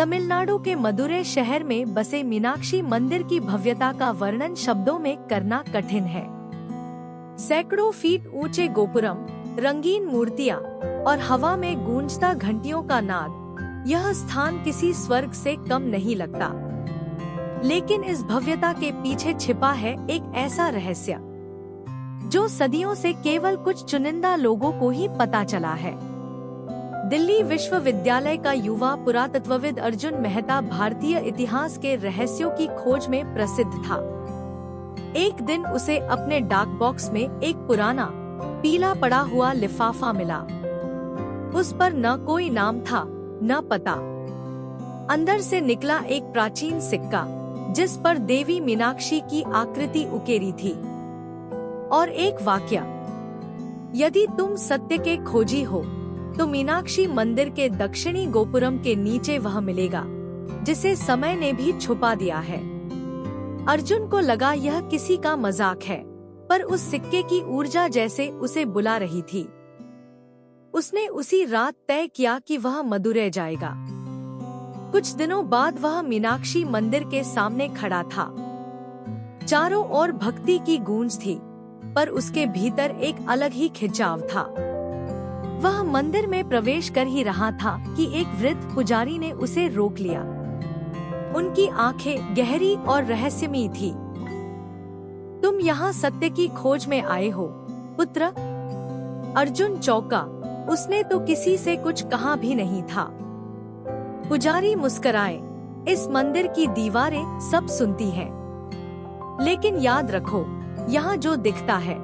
तमिलनाडु के मदुरै शहर में बसे मीनाक्षी मंदिर की भव्यता का वर्णन शब्दों में करना कठिन है। सैकड़ों फीट ऊंचे गोपुरम, रंगीन मूर्तियां और हवा में गूंजता घंटियों का नाद, यह स्थान किसी स्वर्ग से कम नहीं लगता। लेकिन इस भव्यता के पीछे छिपा है एक ऐसा रहस्य जो सदियों से केवल कुछ चुनिंदा लोगों को ही पता चला है। दिल्ली विश्वविद्यालय का युवा पुरातत्वविद अर्जुन मेहता भारतीय इतिहास के रहस्यों की खोज में प्रसिद्ध था। एक दिन उसे अपने डाक बॉक्स में एक पुराना पीला पड़ा हुआ लिफाफा मिला। उस पर न कोई नाम था, न पता। अंदर से निकला एक प्राचीन सिक्का जिस पर देवी मीनाक्षी की आकृति उकेरी थी, और एक वाक्य, यदि तुम सत्य के खोजी हो तो मीनाक्षी मंदिर के दक्षिणी गोपुरम के नीचे वह मिलेगा जिसे समय ने भी छुपा दिया है। अर्जुन को लगा यह किसी का मजाक है, पर उस सिक्के की ऊर्जा जैसे उसे बुला रही थी। उसने उसी रात तय किया कि वह मदुरै जाएगा। कुछ दिनों बाद वह मीनाक्षी मंदिर के सामने खड़ा था। चारों ओर भक्ति की गूंज थी, पर उसके भीतर एक अलग ही खिंचाव था। वह मंदिर में प्रवेश कर ही रहा था कि एक वृद्ध पुजारी ने उसे रोक लिया। उनकी आंखें गहरी और रहस्यमयी थी। तुम यहाँ सत्य की खोज में आए हो, पुत्र? अर्जुन चौंका। उसने तो किसी से कुछ कहा भी नहीं था। पुजारी मुस्कुराए, इस मंदिर की दीवारें सब सुनती हैं, लेकिन याद रखो, यहाँ जो दिखता है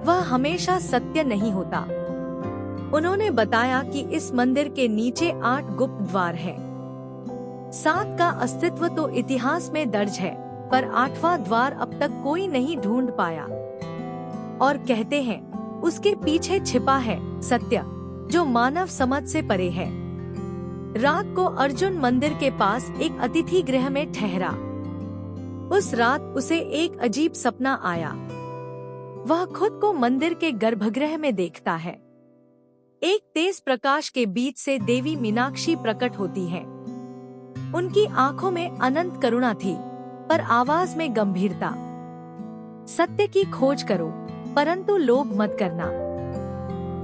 वह हमेशा सत्य नहीं होता। उन्होंने बताया कि इस मंदिर के नीचे 8 गुप्त द्वार हैं। 7 का अस्तित्व तो इतिहास में दर्ज है, पर 8वां द्वार अब तक कोई नहीं ढूंढ पाया। और कहते हैं उसके पीछे छिपा है सत्य, जो मानव समझ से परे है। रात को अर्जुन मंदिर के पास एक अतिथि गृह में ठहरा। उस रात उसे एक अजीब सपना आया। वह खुद को मंदिर के गर्भगृह में देखता है। एक तेज प्रकाश के बीच से देवी मीनाक्षी प्रकट होती है। उनकी आंखों में अनंत करुणा थी, पर आवाज में गंभीरता। सत्य की खोज करो, परंतु लोभ मत करना।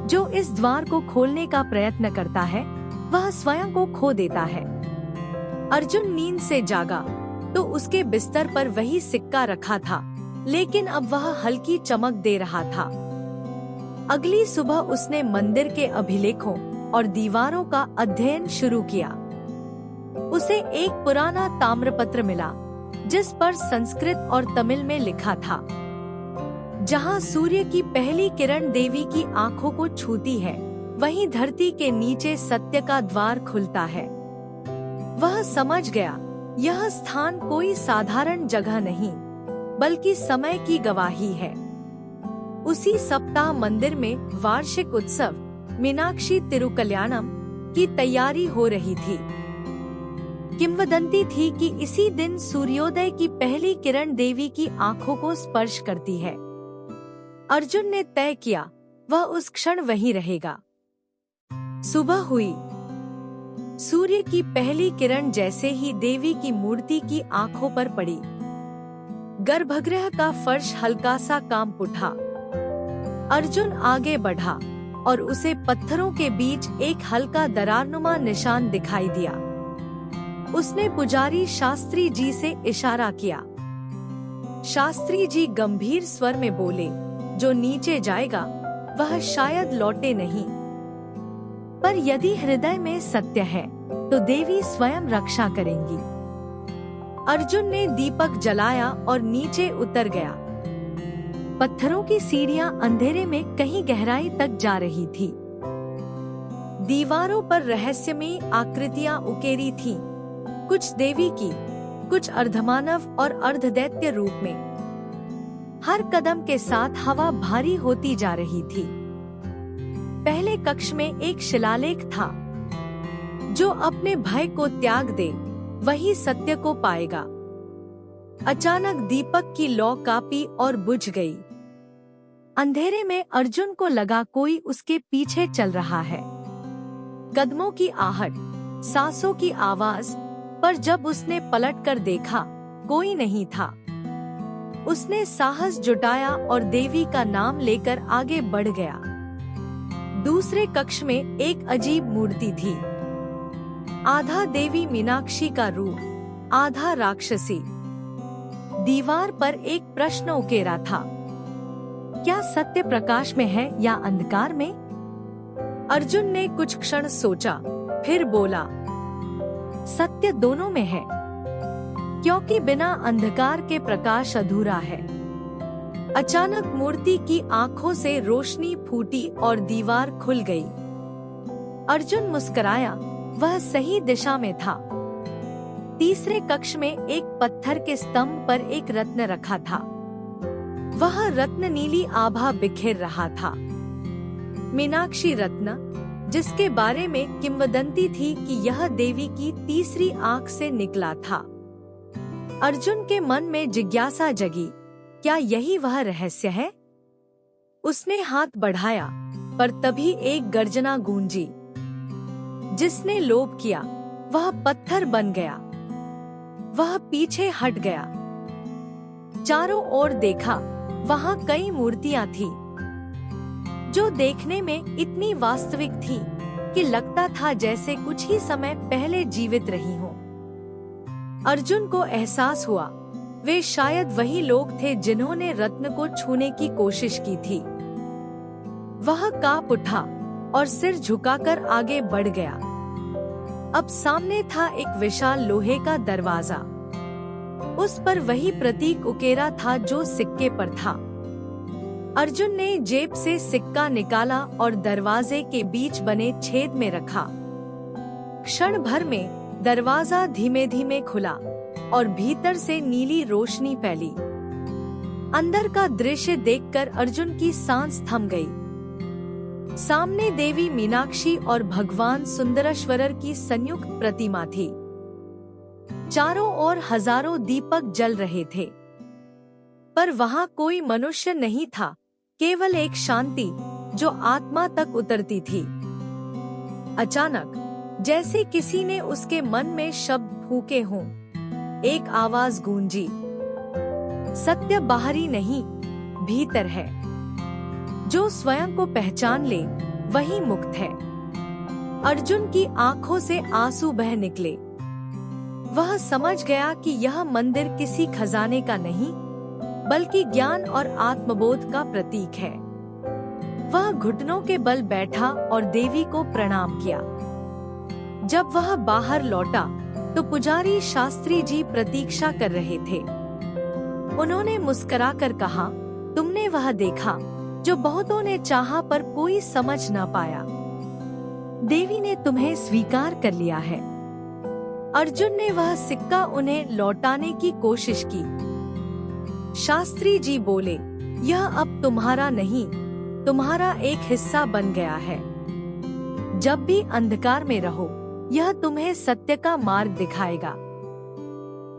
जो इस द्वार को खोलने का प्रयत्न करता है वह स्वयं को खो देता है। अर्जुन नींद से जागा तो उसके बिस्तर पर वही सिक्का रखा था, लेकिन अब वह हल्की चमक दे रहा था। अगली सुबह उसने मंदिर के अभिलेखों और दीवारों का अध्ययन शुरू किया। उसे एक पुराना ताम्रपत्र मिला जिस पर संस्कृत और तमिल में लिखा था, जहाँ सूर्य की पहली किरण देवी की आंखों को छूती है, वहीं धरती के नीचे सत्य का द्वार खुलता है। वह समझ गया, यह स्थान कोई साधारण जगह नहीं, बल्कि समय की गवाही है। उसी सप्ताह मंदिर में वार्षिक उत्सव मीनाक्षी तिरुकल्याणम की तैयारी हो रही थी। किंवदंती थी कि इसी दिन सूर्योदय की पहली किरण देवी की आंखों को स्पर्श करती है। अर्जुन ने तय किया वह उस क्षण वहीं रहेगा। सुबह हुई। सूर्य की पहली किरण जैसे ही देवी की मूर्ति की आंखों पर पड़ी, गर्भगृह का फर्श हल्का सा कांप उठा। अर्जुन आगे बढ़ा और उसे पत्थरों के बीच एक हल्का दरारनुमा निशान दिखाई दिया। उसने पुजारी शास्त्री जी से इशारा किया। शास्त्री जी गंभीर स्वर में बोले, जो नीचे जाएगा वह शायद लौटे नहीं, पर यदि हृदय में सत्य है तो देवी स्वयं रक्षा करेंगी। अर्जुन ने दीपक जलाया और नीचे उतर गया। पत्थरों की सीढ़ियां अंधेरे में कहीं गहराई तक जा रही थी। दीवारों पर रहस्यमयी आकृतियां उकेरी थीं, कुछ देवी की, कुछ अर्धमानव और अर्धदैत्य रूप में। हर कदम के साथ हवा भारी होती जा रही थी। पहले कक्ष में एक शिलालेख था, जो अपने भय को त्याग दे वही सत्य को पाएगा। अचानक दीपक की लौ कांपी और बुझ गई। अंधेरे में अर्जुन को लगा कोई उसके पीछे चल रहा है। कदमों की आहट, सांसों की आवाज, पर जब उसने पलटकर देखा, कोई नहीं था। उसने साहस जुटाया और देवी का नाम लेकर आगे बढ़ गया। दूसरे कक्ष में एक अजीब मूर्ति थी। आधा देवी मीनाक्षी का रूप, आधा राक्षसी। दीवार पर एक प्रश्न उकेरा था, क्या सत्य प्रकाश में है या अंधकार में? अर्जुन ने कुछ क्षण सोचा, फिर बोला, सत्य दोनों में है, क्योंकि बिना अंधकार के प्रकाश अधूरा है। अचानक मूर्ति की आंखों से रोशनी फूटी और दीवार खुल गई। अर्जुन मुस्कुराया, वह सही दिशा में था। तीसरे कक्ष में एक पत्थर के स्तंभ पर एक रत्न रखा था। वह रत्न नीली आभा बिखेर रहा था। मीनाक्षी रत्न, जिसके बारे में किंवदंती थी कि यह देवी की तीसरी आंख से निकला था। अर्जुन के मन में जिज्ञासा जगी, क्या यही वह रहस्य है? उसने हाथ बढ़ाया, पर तभी एक गर्जना गूंजी। जिसने लोभ किया, वह पत्थर बन गया। वह पीछे हट गया। चारों ओर देखा, वहां कई मूर्तियां थी, जो देखने में इतनी वास्तविक थी कि लगता था जैसे कुछ ही समय पहले जीवित रही हो। अर्जुन को एहसास हुआ, वे शायद वही लोग थे जिन्होंने रत्न को छूने की कोशिश की थी। वह कांप उठा और सिर झुकाकर आगे बढ़ गया। अब सामने था एक विशाल लोहे का दरवाजा। उस पर वही प्रतीक उकेरा था जो सिक्के पर था। अर्जुन ने जेब से सिक्का निकाला और दरवाजे के बीच बने छेद में रखा। क्षण भर में दरवाजा धीमे धीमे खुला और भीतर से नीली रोशनी फैली। अंदर का दृश्य देखकर अर्जुन की सांस थम गई। सामने देवी मीनाक्षी और भगवान सुंदरेश्वरर की संयुक्त प्रतिमा थी। चारों ओर हजारों दीपक जल रहे थे, पर वहां कोई मनुष्य नहीं था, केवल एक शांति जो आत्मा तक उतरती थी। अचानक जैसे किसी ने उसके मन में शब्द फूके हों, एक आवाज गूंजी, सत्य बाहरी नहीं, भीतर है। जो स्वयं को पहचान ले, वही मुक्त है। अर्जुन की आंखों से आंसू बह निकले। वह समझ गया कि यह मंदिर किसी खजाने का नहीं, बल्कि ज्ञान और आत्मबोध का प्रतीक है। वह घुटनों के बल बैठा और देवी को प्रणाम किया। जब वह बाहर लौटा, तो पुजारी शास्त्री जी प्रतीक्षा कर रहे थे। उन्होंने मुस्कुराकर कहा, तुमने वह देखा जो बहुतों ने चाहा पर कोई समझ न पाया। देवी ने तुम्हें स्वीकार कर लिया है। अर्जुन ने वह सिक्का उन्हें लौटाने की कोशिश की। शास्त्री जी बोले, यह अब तुम्हारा नहीं, तुम्हारा एक हिस्सा बन गया है। जब भी अंधकार में रहो, यह तुम्हें सत्य का मार्ग दिखाएगा।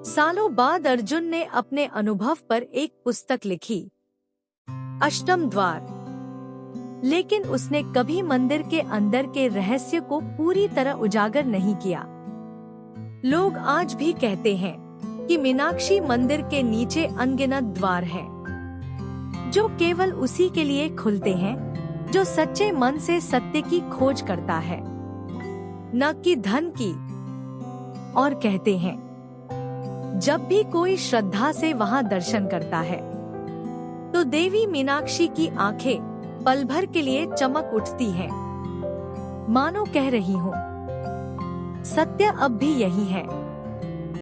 सालों बाद अर्जुन ने अपने अनुभव पर एक पुस्तक लिखी, अष्टम द्वार, लेकिन उसने कभी मंदिर के अंदर के रहस्य को पूरी तरह उजागर नहीं किया। लोग आज भी कहते हैं कि मीनाक्षी मंदिर के नीचे अनगिनत द्वार हैं, जो केवल उसी के लिए खुलते हैं जो सच्चे मन से सत्य की खोज करता है, न कि धन की। और कहते हैं, जब भी कोई श्रद्धा से वहां दर्शन करता है, तो देवी मीनाक्षी की आंखें पल भर के लिए चमक उठती हैं, मानो कह रही हो, सत्य अब भी यही है।